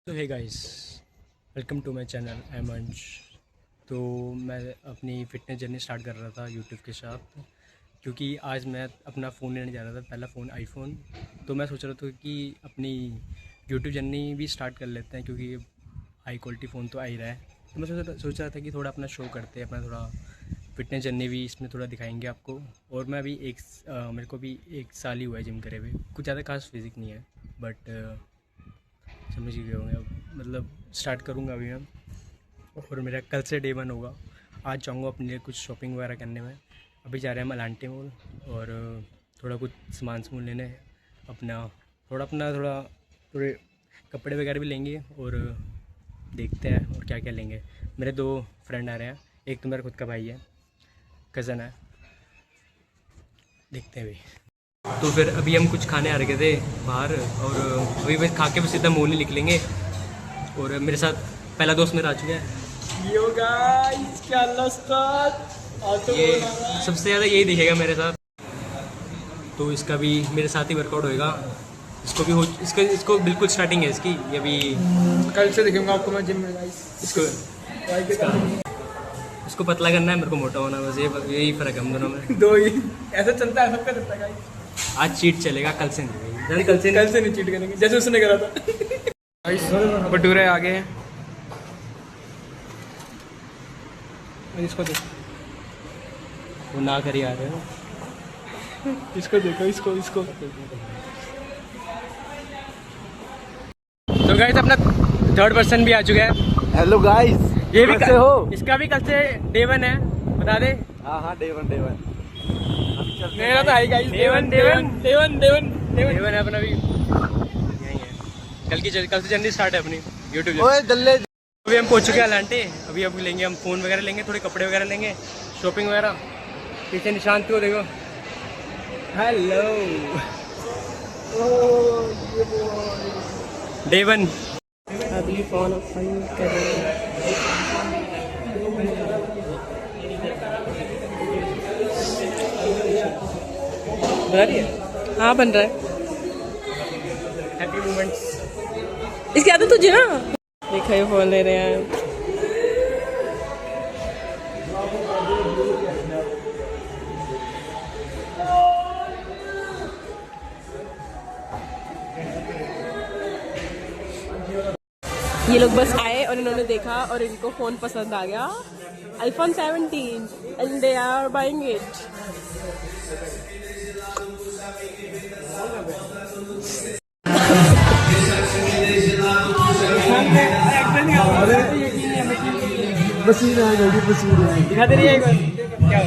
तो hey guys, welcome to my channel. I am Ansh. तो मैं अपनी फ़िटनेस जर्नी स्टार्ट कर रहा था यूट्यूब के साथ, क्योंकि आज मैं अपना फ़ोन लेने जा रहा था, पहला फ़ोन आईफोन। तो मैं सोच रहा था कि अपनी यूट्यूब जर्नी भी स्टार्ट कर लेते हैं, क्योंकि हाई क्वालिटी फ़ोन तो आ ही रहा है। तो मैं सोच रहा था कि थोड़ा अपना शो करते हैं, अपना थोड़ा फ़िटनेस जर्नी भी इसमें थोड़ा दिखाएंगे आपको। और मैं अभी मेरे को भी 1 साल ही हुआ है जिम करे हुए, कुछ ज़्यादा खास फिज़िक नहीं है, बट समझ ही गए होंगे। अब मतलब स्टार्ट करूँगा अभी मैं, और मेरा कल से डे 1 होगा। आज जाऊँगा अपने लिए कुछ शॉपिंग वगैरह करने में। अभी जा रहे हैं मलांटे मॉल, और थोड़ा कुछ सामान लेने अपना थोड़े कपड़े वगैरह भी लेंगे, और देखते हैं और क्या क्या लेंगे। मेरे 2 फ्रेंड आ रहे हैं, एक तो मेरा खुद का भाई है, कज़न है, देखते हैं भाई। तो फिर अभी हम कुछ खाने आ रखे थे बाहर, और अभी बस खा के भी सीधा मॉल ही निकलेंगे। और मेरे साथ पहला दोस्त मेरा आ चुका है। यो गाइस, क्या ये सबसे ज़्यादा यही दिखेगा मेरे साथ, तो इसका भी मेरे साथ ही वर्कआउट होएगा। इसको भी इसको बिल्कुल स्टार्टिंग है इसकी। ये अभी कल से दिखाऊंगा आपको मैं जिम में गाइस। इसको पतला करना है, मेरे को मोटा होना, बस यही फ़र्क है हम दोनों में। दो ही ऐसा चलता है, सबका चलता है गाइस। आज चीट चलेगा, कल से नहीं। कल से नहीं चीट करेंगे जैसे उसने करा था गाइस। भटूरे आ गए हैं, इसको देखो, वो ना कर ही आ रहे हो। इसको देखो, इसको तो गाइस अपना 3rd पर्सन भी आ चुका है। हेलो गाइस, ये भी कैसे हो? इसका भी कल से डे 1 है, बता दे। हाँ डे वन मेरा तो है गाइस, Day one है अपना भी, यही है। कल से जर्नी स्टार्ट है अपनी यूट्यूब। ओए दल्ले। अभी हम पहुंच चुके हैं अलांटे। अभी लेंगे हम फ़ोन वगैरह लेंगे, थोड़े कपड़े वगैरह लेंगे, शॉपिंग वगैरह। पीछे निशांत को देखो, हेलो डे 1। अभी फोन ओपन करें। बना रही है, हाँ बन रहा है। Happy moments. इसकी आदत तुझे ना, देखा ये फोन ले रहे हैं। ये लोग बस आए और इन्होंने देखा और इनको फोन पसंद आ गया, iPhone 17, and they are buying it. पसीना आ गया, पसीना दिखा दे रही है एक बार, क्या हो?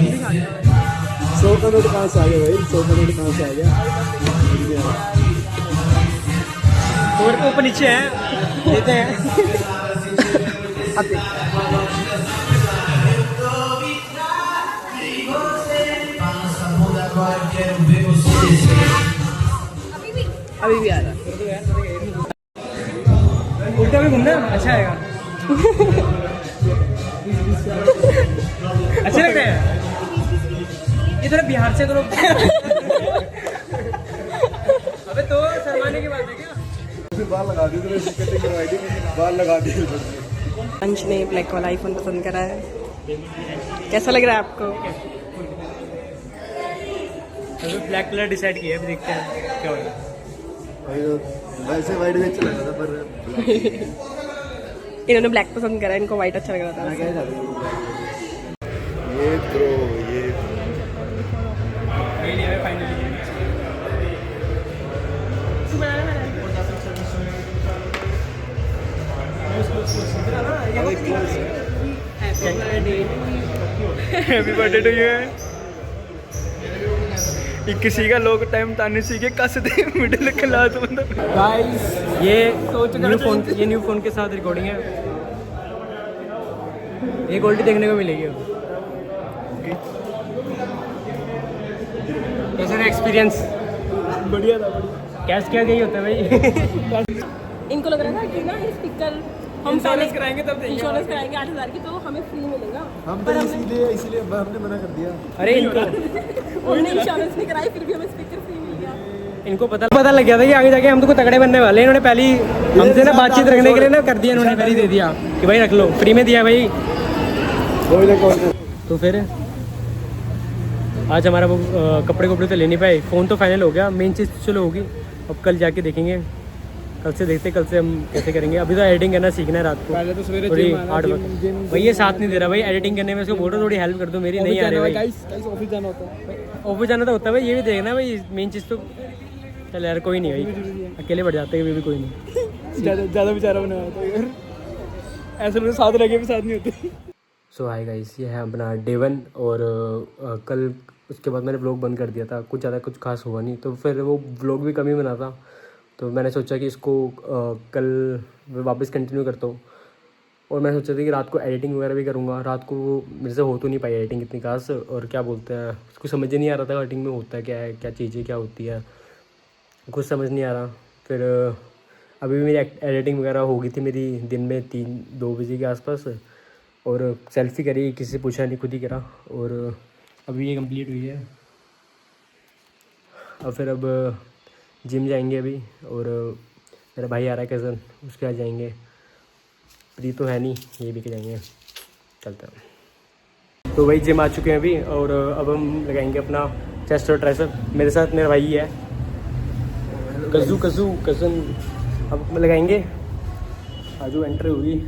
100 का नोट कहाँ से आ गया भाई? 100 का नोट कहाँ से आ गया? और ऊपर नीचे है, देते हैं। अभी भी आ रहा है। उल्टा भी घूमना अच्छा आएगा। अच्छे लगते हैं ये थोड़ा बिहार से करो। अबे तो शर्माने की बात है क्या? बाल लगा दी, बाल लगा दी। अंश ने ब्लैक वाला आईफोन पसंद करा है। कैसा लग रहा है आपको? अभी ब्लैक कलर डिसाइड किया है, अभी देखते हैं क्या होगा। वैसे वाइट में अच्छा लगा था, पर इन्होंने ब्लैक पसंद करा, इनको व्हाइट अच्छा लग रहा था। ये ब्रो, ये हैप्पी बर्थडे टू यू। किसी का लोग टाइम ताने सीखे कस दे मिडिल क्लास बंदा। गाइस ये न्यू फोन के साथ रिकॉर्डिंग है, ये क्वालिटी देखने को मिलेगी अब। कैसा रहा एक्सपीरियंस? बढ़िया था, बढ़िया। कैश क्या गई होता है भाई? इनको लग रहा था कि ना ये स्पीकर हम इंश्योरेंस कराएंगे तब देंगे। इंश्योरेंस कराएंगे 8,000 की, तो हमें फ्री मिलेगा। हम पर तो हमने इसीलिए हमने मना कर दिया। अरे इनको हमने इंश्योरेंस नहीं कराई, फिर भी हमें स्पीकर फ्री मिल गया। इनको पता लग गया था कि आगे जाके हम तो कोई तगड़े बनने वाले हैं। इन्होंने पहली हमसे ना बातचीत रखने के लिए ना कर दिया, इन्होंने पहले दे दिया कि भाई रख लो, फ्री में दिया भाई। तो फिर आज हमारा वो कपड़े तो ले नहीं पाए, फ़ोन तो फाइनल हो गया, मेन चीज़ चलो होगी। अब कल जाके देखेंगे, कल से देखते कल से हम कैसे करेंगे। अभी तो एडिटिंग करना सीखना है रात को, पहले तो सवेरे थोड़ी जिम आना, 8 जिम- बजे। जिम- भाई ये साथ नहीं दे रहा भाई एडिटिंग करने में, उसको बोल रहा थोड़ी हेल्प कर दो मेरी, नहीं आ रही भाई। ऑफिस जाना होता है। ऑफिस जाना तो होता है भाई, ये भी देखना भाई, मेन चीज़ तो चल यार कोई नहीं भाई, अकेले बढ़ जाते हैं भी कोई नहीं। ज़्यादा बेचारा बना होता है यार, ऐसे लोग साथ लगे भी साथ नहीं होते। सो हाय गाइस, ये है अपना डे 1 और कल उसके बाद मैंने व्लॉग बंद कर दिया था, कुछ ज़्यादा कुछ खास हुआ नहीं, तो फिर वो व्लॉग भी कम ही बना था। तो मैंने सोचा कि इसको कल वापस कंटिन्यू करता हूँ। और मैं सोचा था कि रात को एडिटिंग वगैरह भी करूँगा। रात को मेरे से हो तो नहीं पाई एडिटिंग इतनी खास, और क्या बोलते हैं उसको समझ ही नहीं आ रहा था एडिटिंग में होता क्या है, क्या चीज़ें क्या होती है, कुछ समझ नहीं आ रहा। फिर अभी भी मेरी एडिटिंग वगैरह हो गई थी मेरी दिन में 3-2 बजे के आसपास, और सेल्फी करी, किसी से पूछा नहीं, खुद ही करा, और अभी ये कंप्लीट हुई है। और फिर अब जिम जाएंगे अभी, और मेरा भाई आ रहा है कज़न, उसके यहाँ जाएंगे। प्री तो है नहीं, ये भी के जाएंगे, चलते हैं। तो वही जिम आ चुके हैं अभी, और अब हम लगाएंगे अपना चेस्ट और ट्राइसेप। मेरे साथ मेरा भाई है कज़न, अब लगाएंगे। आजू एंट्री हुई।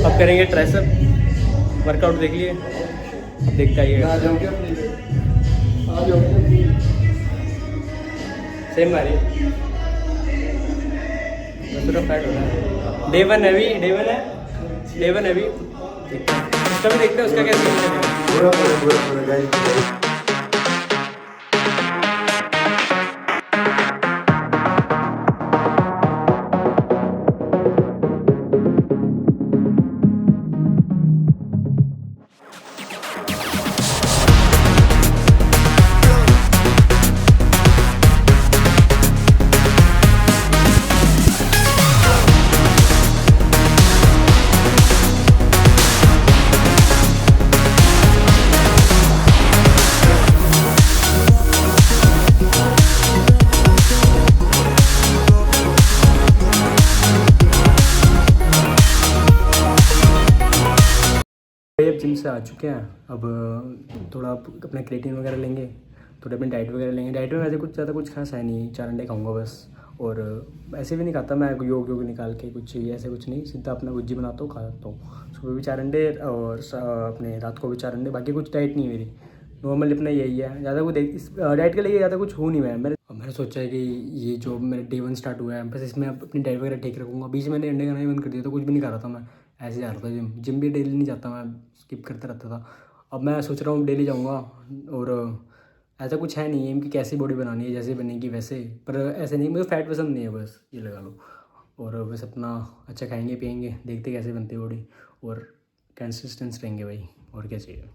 अब करेंगे ट्राइसेप वर्कआउट, देख लिए, अब देखते आइएगा। सेम मारिए, थोड़ा फैट हो रहा है। डे वन है अभी उसका भी देखते हैं उसका क्या सीन चलेगा। अब जिम से आ चुके हैं, अब थोड़ा अपना क्रिएटिन वगैरह लेंगे, थोड़ी अपनी डाइट वगैरह लेंगे। डाइट में वैसे कुछ ज़्यादा कुछ खास है नहीं, 4 अंडे खाऊंगा बस। और ऐसे भी नहीं खाता मैं योग निकाल के कुछ चाहिए ऐसे कुछ नहीं, सीधा अपना भुर्जी बनाता हूँ खाता हूँ। सुबह भी 4 अंडे और अपने रात को भी 4 अंडे, बाकी कुछ डाइट नहीं है मेरी, नॉर्मल अपना यही है। ज़्यादा कुछ इस डाइट के लिए ज़्यादा कुछ हो नहीं मैंने सोचा है कि ये जो मेरा डे 1 स्टार्ट हुआ है बस इसमें अपनी डाइट वगैरह ठीक रखूँगा। बीच में मैंने अंडे खाना ही बंद कर दिया, तो कुछ भी नहीं खा रहा था मैं, ऐसे जा रहा था जिम भी डेली नहीं जाता मैं, स्किप करते रहता था। अब मैं सोच रहा हूँ डेली जाऊँगा। और ऐसा कुछ है नहीं एम कि कैसी बॉडी बनानी है, जैसे बनेगी वैसे, पर ऐसे नहीं, मुझे फैट पसंद नहीं है, बस ये लगा लो। और बस अपना अच्छा खाएंगे पिएंगे, देखते कैसे बनती है बॉडी, और कंसिस्टेंस रहेंगे भाई, और क्या चाहिए।